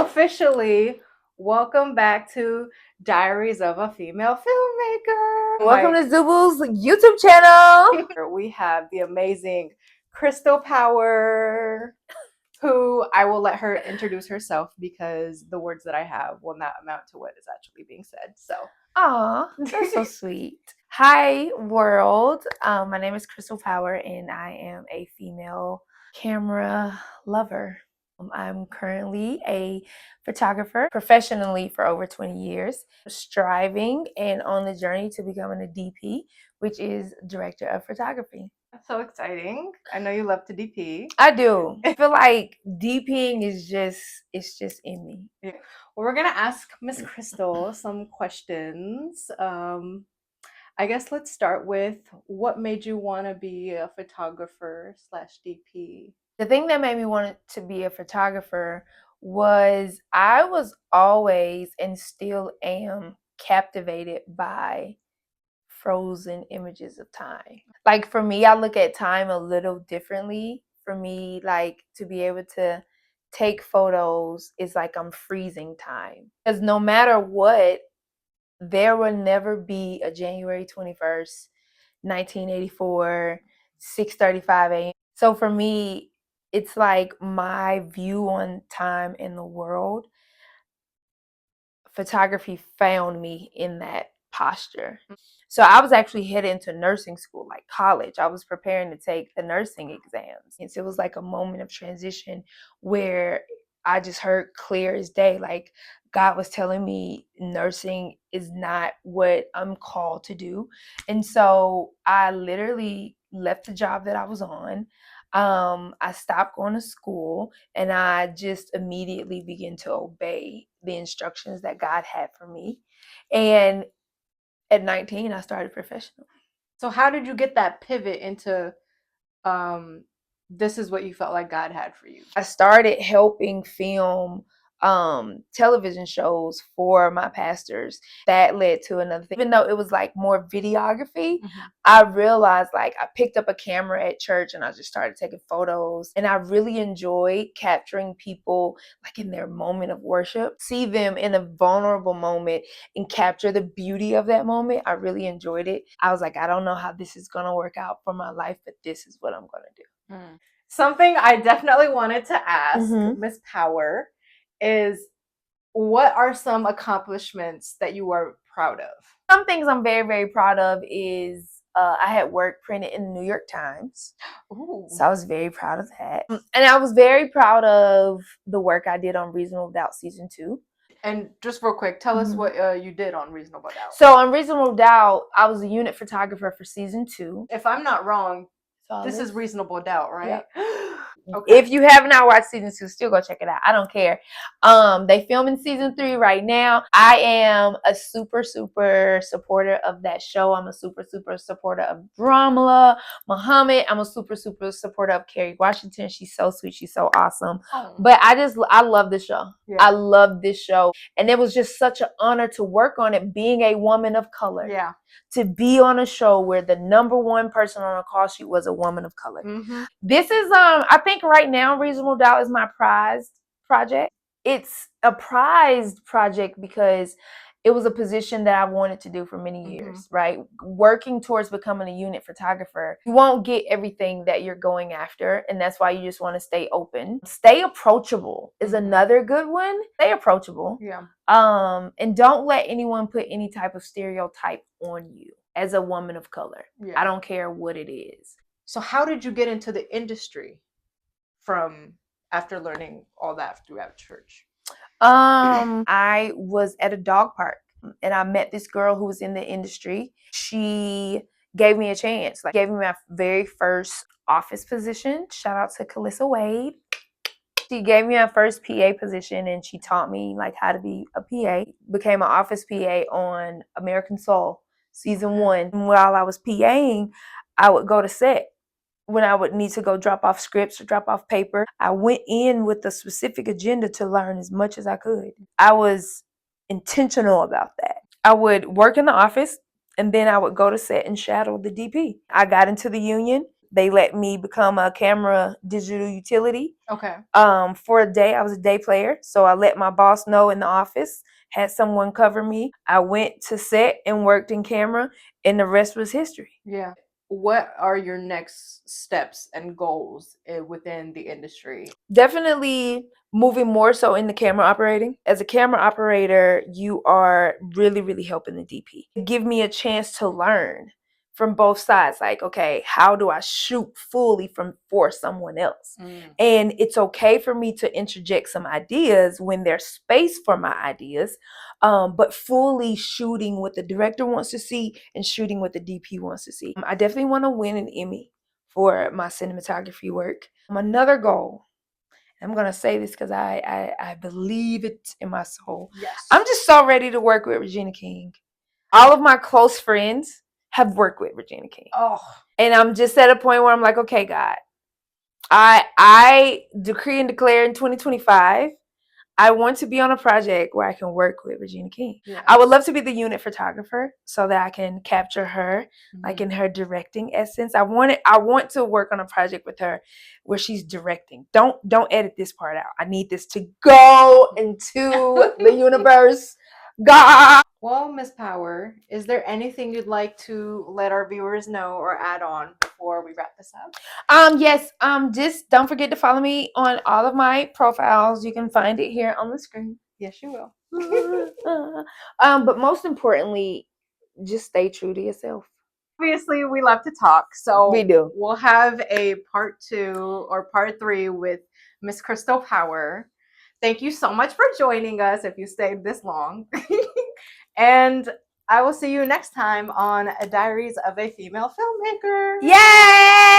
Officially, welcome back to Diaries of a Female Filmmaker. Welcome to Zubu's YouTube channel. We have the amazing Crystal Power, who I will let her introduce herself because the words that I have will not amount to what is actually being said. So, Aw, that's so sweet. Hi, world. My name is Crystal Power, and I am a female camera lover. I'm currently a photographer professionally for over 20 years, striving and on the journey to becoming a DP, which is Director of Photography. that's so exciting. I know you love to DP. I do. I feel like DPing is just in me. Yeah. Well, we're gonna ask Miss Crystal some questions. I guess let's start with what made you want to be a photographer slash DP? The thing that made me want to be a photographer was I was always and still am captivated by frozen images of time. Like for me, I look at time a little differently. For me, like to be able to take photos is like I'm freezing time. Because no matter what, there will never be a January 21st, 1984, 6:35 a.m. So for me, it's like my view on time in the world. Photography found me in that posture. So I was actually headed into nursing school, like college. I was preparing to take the nursing exams. And so it was like a moment of transition where I just heard clear as day, like God was telling me nursing is not what I'm called to do. And so I literally left the job that I was on. I stopped going to school and I just immediately began to obey the instructions that God had for me. And at 19, I started professionally. So, how did you get that pivot into this is what you felt like God had for you? I started helping film television shows for my pastors. That led to another thing. Even though it was like more videography, I realized like I picked up a camera at church and I just started taking photos. And I really enjoyed capturing people like in their moment of worship, see them in a vulnerable moment and capture the beauty of that moment. I really enjoyed it. I was like, I don't know how this is going to work out for my life, but this is what I'm going to do. Something I definitely wanted to ask Miss Power is what are some accomplishments that you are proud of? Some things I'm very, very proud of is I had work printed in the New York Times. Ooh. So I was very proud of that. And I was very proud of the work I did on Reasonable Doubt Season 2. And just real quick, tell us what you did on Reasonable Doubt. So on Reasonable Doubt, I was a unit photographer for Season 2. If I'm not wrong, this is Reasonable Doubt, right? Yep. Okay. If you have not watched Season 2, still go check it out. I don't care. They filming Season 3 right now. I am a super, super supporter of that show. I'm a super, super supporter of Dramala Muhammad. I'm a super, super supporter of Kerry Washington. She's so sweet. She's so awesome. Oh. But I love this show. Yeah. I love this show. And it was just such an honor to work on it, being a woman of color. Yeah. To be on a show where the number one person on a call sheet was a woman of color. This is I think right now Reasonable Doubt is my prized project. It's a prized project because it was a position that I wanted to do for many years, right? Working towards becoming a unit photographer, you won't get everything that you're going after, and that's why you just want to stay open. Stay approachable is another good one. Stay approachable. Yeah. And don't let anyone put any type of stereotype on you as a woman of color. Yeah. I don't care what it is. So how did you get into the industry from after learning all that throughout church? I was at a dog park and I met this girl who was in the industry. She gave me a chance, like gave me my very first office position. Shout out to Calissa Wade. She gave me my first PA position and she taught me like how to be a PA. Became an office PA on American Soul season 1. And while I was PAing, I would go to set. When I would need to go drop off scripts or drop off paper, I went in with a specific agenda to learn as much as I could. I was intentional about that. I would work in the office and then I would go to set and shadow the DP. I got into the union they let me become a camera digital utility. Okay. For a day, I was a day player. So I let my boss know in the office, had someone cover me. I went to set and worked in camera, and the rest was history. Yeah. What are your next steps and goals within the industry? Definitely moving more so into camera operating. As a camera operator, you are really, really helping the DP. Give me a chance to learn from both sides. Like, okay, how do I shoot fully for someone else? And it's okay for me to interject some ideas when there's space for my ideas, but fully shooting what the director wants to see and shooting what the DP wants to see. I definitely want to win an Emmy for my cinematography work. Another goal, I'm gonna say this because I believe it in my soul. Yes. I'm just so ready to work with Regina King. All of my close friends have worked with Regina King. Oh. And I'm just at a point where I'm like, okay, God, I decree and declare in 2025, I want to be on a project where I can work with Regina King. Yeah. I would love to be the unit photographer so that I can capture her, like in her directing essence. I want to work on a project with her where she's directing. Don't edit this part out. I need this to go into the universe. God. Well, Miss Power, is there anything you'd like to let our viewers know or add on before we wrap this up? Yes. Just don't forget to follow me on all of my profiles. You can find it here on the screen. Yes, you will. But most importantly, just stay true to yourself. Obviously, we love to talk, so We do. we'll have a part 2 or part 3 with Miss Crystal Power. Thank you so much for joining us if you stayed this long. And I will see you next time on Diaries of a Female Filmmaker. Yay!